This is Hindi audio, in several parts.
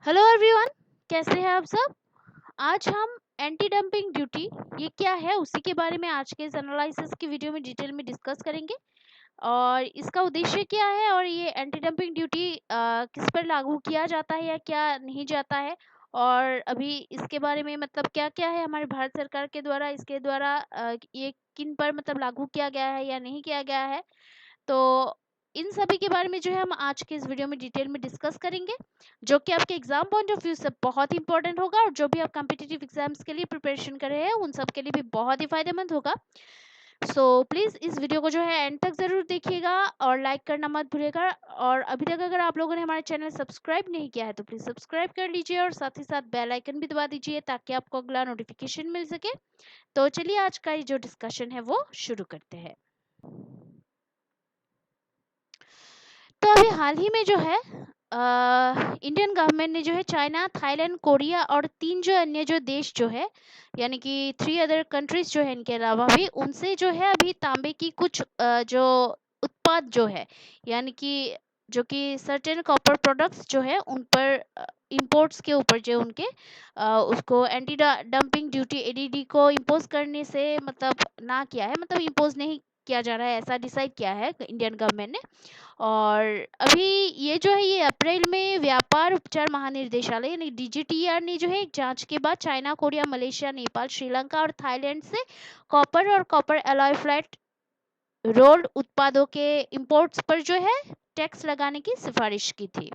हेलो एवरीवन, कैसे हैं आप सब। आज हम एंटी डंपिंग ड्यूटी ये क्या है उसी के बारे में आज के इस एनालिसिस की वीडियो में डिटेल में डिस्कस करेंगे और इसका उद्देश्य क्या है और ये एंटी डंपिंग ड्यूटी किस पर लागू किया जाता है या क्या नहीं जाता है और अभी इसके बारे में मतलब क्या क्या है हमारे भारत सरकार के द्वारा इसके द्वारा ये किन पर मतलब लागू किया गया है या नहीं किया गया है। तो इन सभी के बारे में जो है हम आज के इस वीडियो में डिटेल में डिस्कस करेंगे, जो कि आपके एग्जाम पॉइंट ऑफ व्यू से बहुत इंपॉर्टेंट होगा और जो भी आप कॉम्पिटिटिव एग्जाम्स के लिए प्रिपरेशन कर रहे हैं उन सब के लिए भी बहुत ही फायदेमंद होगा। सो प्लीज़ इस वीडियो को जो है एंड तक ज़रूर देखिएगा और लाइक करना मत भूलिएगा। और अभी तक अगर आप लोगों ने हमारे चैनल सब्सक्राइब नहीं किया है तो प्लीज़ सब्सक्राइब कर लीजिए और साथ ही साथ बेल आइकन भी दबा दीजिए ताकि आपको अगला नोटिफिकेशन मिल सके। तो चलिए आज का ये जो डिस्कशन है वो शुरू करते हैं। तो अभी हाल ही में जो है इंडियन गवर्नमेंट ने जो है चाइना, थाईलैंड, कोरिया और 3 जो अन्य जो देश जो है यानी कि 3 अदर कंट्रीज जो है इनके अलावा भी उनसे जो है अभी तांबे की कुछ जो उत्पाद जो है यानी कि जो कि सर्टेन कॉपर प्रोडक्ट्स जो है उन पर इंपोर्ट्स के ऊपर जो उनके उसको एंटी डंपिंग ड्यूटी एडीडी को इम्पोज करने से मतलब ना किया है, मतलब इम्पोज नहीं किया जा रहा है ऐसा डिसाइड किया है इंडियन गवर्नमेंट ने। और अभी ये जो है ये अप्रैल में व्यापार उपचार महानिर्देशालय यानी डीजीटीआर ने जो है एक जांच के बाद China, Korea, Malaysia, Nepal, Sri Lanka और थाईलैंड से कॉपर और कॉपर एलॉय फ्लैट रोल्ड उत्पादों के इंपोर्ट्स पर जो है टैक्स लगाने की सिफारिश की थी।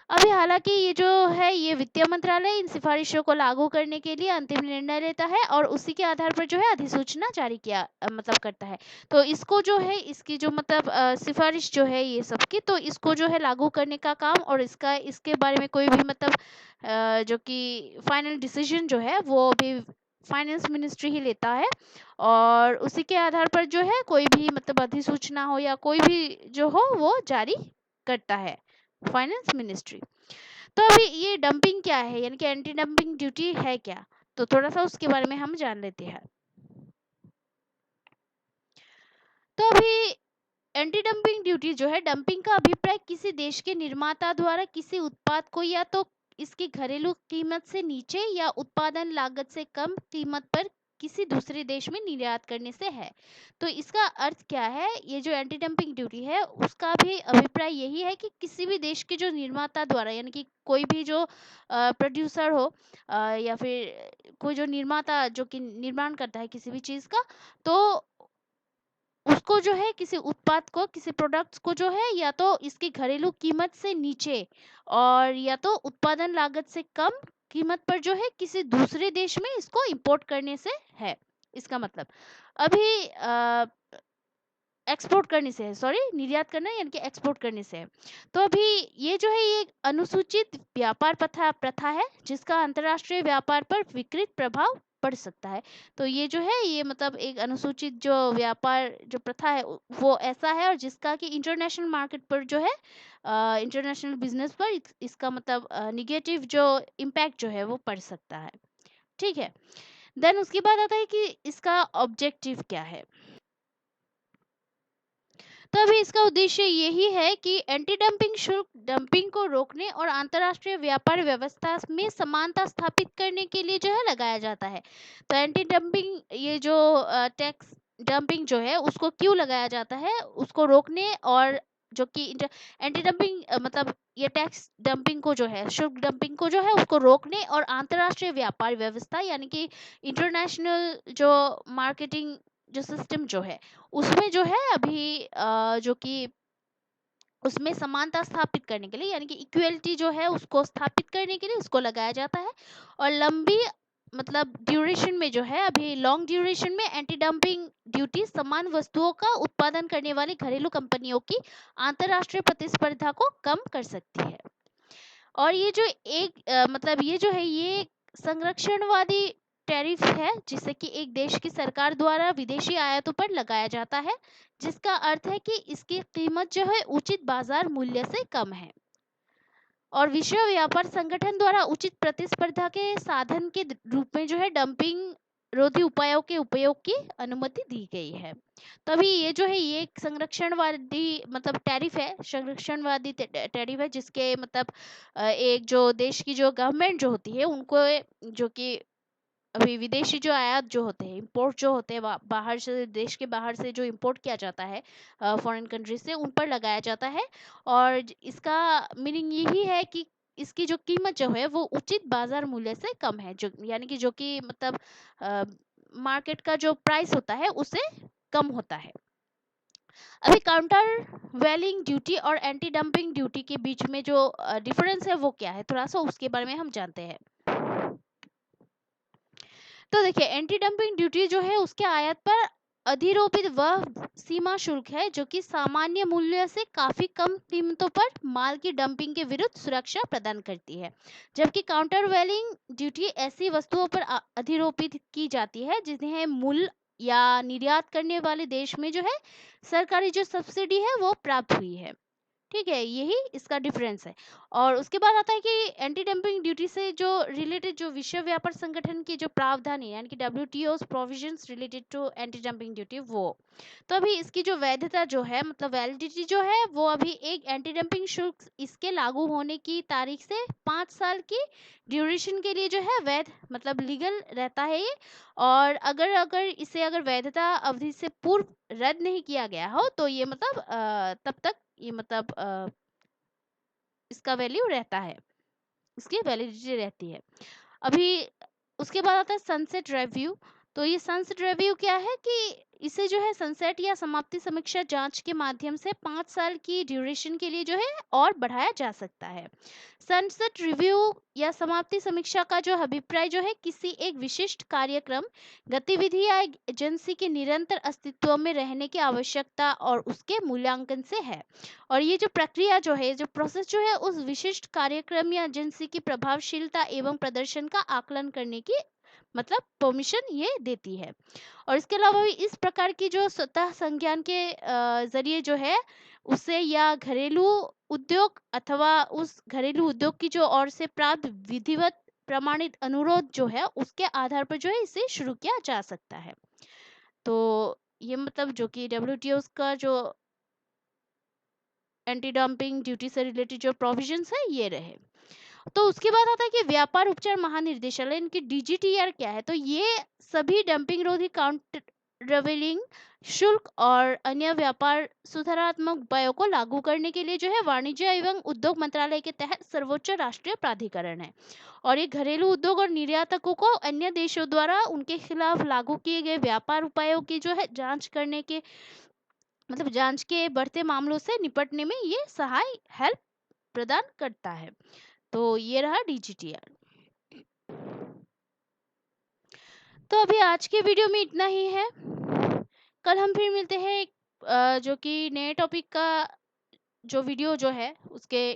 अभी हालांकि ये जो है ये वित्तीय मंत्रालय इन सिफारिशों को लागू करने के लिए अंतिम निर्णय लेता है और उसी के आधार पर जो है अधिसूचना जारी किया मतलब करता है। तो इसको जो है इसकी जो मतलब सिफारिश जो है ये सबकी, तो इसको जो है लागू करने का काम और इसका इसके बारे में कोई भी मतलब जो कि फाइनल डिसीजन जो है वो भी फाइनेंस मिनिस्ट्री ही लेता है और उसी के आधार पर जो है कोई भी मतलब अधिसूचना हो या कोई भी जो हो वो जारी करता है फाइनेंस मिनिस्ट्री। तो अभी ये डंपिंग क्या है यानी कि एंटी डंपिंग ड्यूटी है क्या, तो थोड़ा सा उसके बारे में हम जान लेते हैं। तो अभी एंटी डंपिंग ड्यूटी जो है डंपिंग का अभिप्राय किसी देश के निर्माता द्वारा किसी उत्पाद को या तो इसकी घरेलू कीमत से नीचे या उत्पादन लागत से कम कीमत पर किसी दूसरे देश में निर्यात करने से है। तो इसका अर्थ क्या है, ये जो एंटी डंपिंग ड्यूटी है उसका भी अभिप्राय यही है कि किसी भी देश के जो निर्माता द्वारा यानी कि कोई भी जो प्रोड्यूसर हो या फिर कोई जो निर्माता जो कि निर्माण करता है किसी भी चीज़ का, तो उसको जो है किसी उत्पाद को किसी प्रोडक्ट्स को जो है या तो इसकी घरेलू कीमत से नीचे और या तो उत्पादन लागत से कम कीमत पर जो है किसी दूसरे देश में इसको इंपोर्ट करने से है। इसका मतलब अभी एक्सपोर्ट करने से है, सॉरी निर्यात करना यानी कि एक्सपोर्ट करने से है। तो अभी ये जो है ये एक अनुसूचित व्यापार प्रथा प्रथा है जिसका अंतर्राष्ट्रीय व्यापार पर विकृत प्रभाव पड़ सकता है। तो ये जो है ये मतलब एक अनुसूचित जो व्यापार जो प्रथा है वो ऐसा है और जिसका कि इंटरनेशनल मार्केट पर जो है इंटरनेशनल बिजनेस पर इसका मतलब निगेटिव जो इम्पैक्ट जो है वो पड़ सकता है। ठीक है, देन उसके बाद आता है कि इसका ऑब्जेक्टिव क्या है। तो अभी इसका उद्देश्य यही है कि एंटी डंपिंग शुल्क डंपिंग को रोकने और अंतर्राष्ट्रीय व्यापार व्यवस्था में समानता स्थापित करने के लिए जो है लगाया जाता है। तो एंटी डंपिंग ये जो टैक्स डंपिंग जो है उसको क्यों लगाया जाता है, उसको रोकने और जो कि एंटी डंपिंग मतलब ये टैक्स डंपिंग को जो है शुल्क डंपिंग को जो है उसको रोकने और अंतर्राष्ट्रीय व्यापार व्यवस्था यानी कि इंटरनेशनल जो मार्केटिंग जो सिस्टम जो है उसमें जो है अभी जो कि उसमें समानता स्थापित करने के लिए यानी कि इक्वलिटी जो है उसको स्थापित करने के लिए उसको लगाया जाता है। और लंबी मतलब ड्यूरेशन में जो है अभी लॉन्ग ड्यूरेशन में एंटी डंपिंग ड्यूटी समान वस्तुओं का उत्पादन करने वाली घरेलू कंपनियों की अंतर्राष्ट्रीय प्रतिस्पर्धा को कम कर सकती है। और ये जो एक मतलब ये जो है ये एक संरक्षणवादी टैरिफ है जिसे कि एक देश की सरकार द्वारा विदेशी आयातों पर लगाया जाता है, जिसका अर्थ है कि इसकी कीमत जो है उचित बाजार मूल्य से कम है और विश्व व्यापार संगठन द्वारा उचित प्रतिस्पर्धा के साधन के रूप में जो है डंपिंग रोधी उपायों के उपयोग की अनुमति दी गई है। तो अभी ये जो है ये एक संरक्षणवादी मतलब टैरिफ है, संरक्षणवादी टैरिफ है, जिसके मतलब एक जो देश की जो गवर्नमेंट जो होती है उनको, जो कि अभी विदेशी जो आयात जो होते हैं, इंपोर्ट जो होते हैं, बाहर से, देश के बाहर से जो इंपोर्ट किया जाता है फॉरेन कंट्री से, उन पर लगाया जाता है। और इसका मीनिंग यही है कि इसकी जो कीमत जो है वो उचित बाजार मूल्य से कम है, जो यानी कि जो कि मतलब मार्केट का जो प्राइस होता है उससे कम होता है। अभी काउंटर वेलिंग ड्यूटी और एंटी डंपिंग ड्यूटी के बीच में जो डिफरेंस है वो क्या है, थोड़ा सा उसके बारे में हम जानते हैं। तो देखिए, एंटी डंपिंग ड्यूटी जो है उसके आयात पर अधिरोपित वह सीमा शुल्क है जो कि सामान्य मूल्य से काफी कम कीमतों पर माल की डंपिंग के विरुद्ध सुरक्षा प्रदान करती है। जबकि काउंटर वेलिंग ड्यूटी ऐसी वस्तुओं पर अधिरोपित की जाती है जिन्हें मूल या निर्यात करने वाले देश में जो है सरकारी जो सब्सिडी है वो प्राप्त हुई है। ठीक है, यही इसका डिफरेंस है। और उसके बाद आता है कि एंटी डंपिंग ड्यूटी से जो रिलेटेड जो विश्व व्यापार संगठन की जो प्रावधान है, यानी कि WTO provisions related to anti dumping duty, वो तो अभी इसकी जो वैधता जो है मतलब वैलिडिटी जो है वो अभी एक एंटी डंपिंग शुल्क इसके लागू होने की तारीख से 5 साल की ड्यूरेशन के लिए जो है वैध मतलब लीगल रहता है ये। और अगर अगर इसे अगर वैधता अवधि से पूर्व रद्द नहीं किया गया हो तो ये मतलब तब तक ये मतलब इसका वैल्यू रहता है, इसकी वैलिडिटी रहती है। अभी उसके बाद आता है सनसेट रिव्यू। तो ये सनसेट रिव्यू क्या है कि इसे जो है सनसेट या समाप्ति समीक्षा जांच के माध्यम से 5 साल की ड्यूरेशन के लिए जो है और बढ़ाया जा सकता है। सनसेट रिव्यू या समाप्ति समीक्षा का जो अभिप्राय जो है किसी एक विशिष्ट कार्यक्रम, गतिविधि या एजेंसी के निरंतर अस्तित्व में रहने की आवश्यकता और उसके मूल्यांकन से है। और ये जो प्रक्रिया जो है, जो प्रोसेस जो है उस विशिष्ट कार्यक्रम या एजेंसी की प्रभावशीलता एवं प्रदर्शन का आकलन करने की मतलब परमिशन ये देती है। और इसके अलावा भी इस प्रकार की जो स्वतः संज्ञान के जरिए जो है उसे या घरेलू उद्योग अथवा उस घरेलू उद्योग की जो ओर से प्राप्त विधिवत प्रमाणित अनुरोध जो है उसके आधार पर जो है इसे शुरू किया जा सकता है। तो ये मतलब जो कि डब्ल्यूटीओ का जो एंटी डंपिंग ड्यूटी से रिलेटेड जो प्रोविजंस है ये रहे। तो उसके बाद आता है कि व्यापार उपचार महानिर्देशालय, इनकी डीजीटीआर क्या है, तो ये सभी डंपिंग रोधी काउंटरवेलिंग शुल्क और अन्य व्यापार सुधारात्मक उपायों को लागू करने के लिए जो है वाणिज्य एवं उद्योग मंत्रालय के तहत सर्वोच्च राष्ट्रीय प्राधिकरण है। और ये घरेलू उद्योग और निर्यातकों को अन्य देशों द्वारा उनके खिलाफ लागू किए गए व्यापार उपायों की जो है जांच करने के मतलब जांच के बढ़ते मामलों से निपटने में ये सहाय हेल्प प्रदान करता है। तो ये रहा डीजीटीआर। तो अभी आज के वीडियो में इतना ही है। कल हम फिर मिलते हैं जो कि नए टॉपिक का जो वीडियो जो है उसके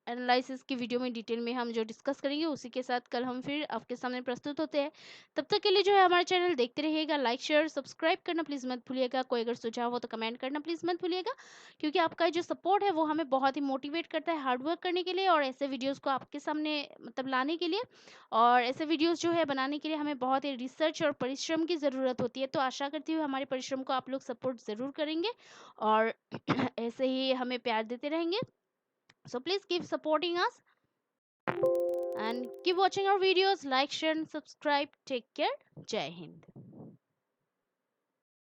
एनालिसिस की वीडियो में डिटेल में हम जो डिस्कस करेंगे उसी के साथ कल हम फिर आपके सामने प्रस्तुत होते हैं। तब तक के लिए जो है हमारा चैनल देखते रहिएगा, लाइक शेयर सब्सक्राइब करना प्लीज़ मत भूलिएगा। कोई अगर सुझाव हो तो कमेंट करना प्लीज़ मत भूलिएगा, क्योंकि आपका जो सपोर्ट है वो हमें बहुत ही मोटिवेट करता है हार्ड वर्क करने के लिए और ऐसे वीडियोज़ को आपके सामने मतलब लाने के लिए। और ऐसे वीडियोज़ जो है बनाने के लिए हमें बहुत ही रिसर्च और परिश्रम की ज़रूरत होती है। तो आशा करती हूँ हमारे परिश्रम को आप लोग सपोर्ट ज़रूर करेंगे और ऐसे ही हमें प्यार देते रहेंगे। So please keep supporting us and keep watching our videos. Like, share, and subscribe. Take care. Jai Hind.